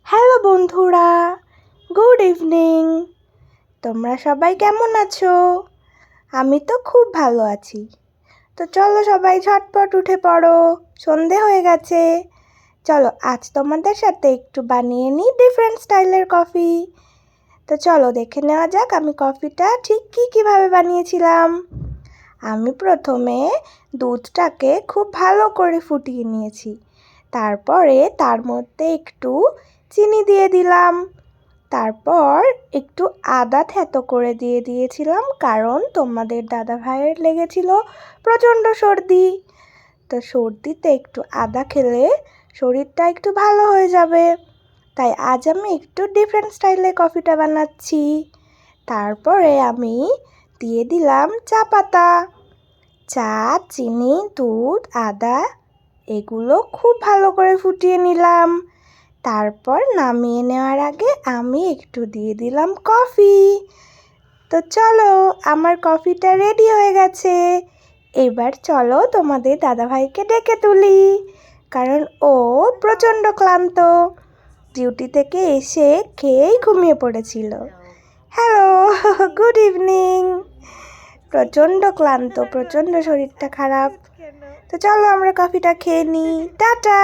Hello বন্ধুরা, good evening. তোমরা সবাই কেমন আছো? আমি তো খুব ভালো আছি। তো চলো সবাই ঝটপট উঠে পড়ো, সন্ধে হয়ে গেছে। চলো আজ তোমাদের সাথে একটু বানিয়ে নিই ডিফারেন্ট স্টাইলের কফি। তো চলো দেখে নেওয়া যাক আমি কফিটা ঠিক কীভাবে বানিয়েছিলাম। আমি প্রথমে দুধটাকে খুব ভালো করে ফুটিয়ে নিয়েছি। তারপরে তার মধ্যে একটু চিনি দিয়ে দিলাম। তারপর একটু আদা থেতো করে দিয়ে দিয়েছিলাম, কারণ তোমাদের দাদা ভাইয়ের লেগেছিল প্রচণ্ড সর্দি। তো সর্দিতে একটু আদা খেলে শরীরটা একটু ভালো হয়ে যাবে, তাই আজ আমি একটু ডিফারেন্ট স্টাইলে কফিটা বানাচ্ছি। তারপরে আমি দিয়ে দিলাম চা পাতা। চা, চিনি, দুধ, আদা এগুলো খুব ভালো করে ফুটিয়ে নিলাম। তারপর নামিয়ে নেওয়ার আগে আমি একটু দিয়ে দিলাম কফি। তো চলো আমার কফিটা রেডি হয়ে গেছে। এবার চলো তোমাদের দাদাভাইকে ডেকে তুলি, কারণ ও প্রচণ্ড ক্লান্ত, ডিউটি থেকে এসে খেয়েই ঘুমিয়ে পড়েছিল। Hello, good evening. প্রচণ্ড ক্লান্ত, প্রচণ্ড শরীরটা খারাপ। তো চলো আমরা কফিটা খেয়ে নিই। টাটা।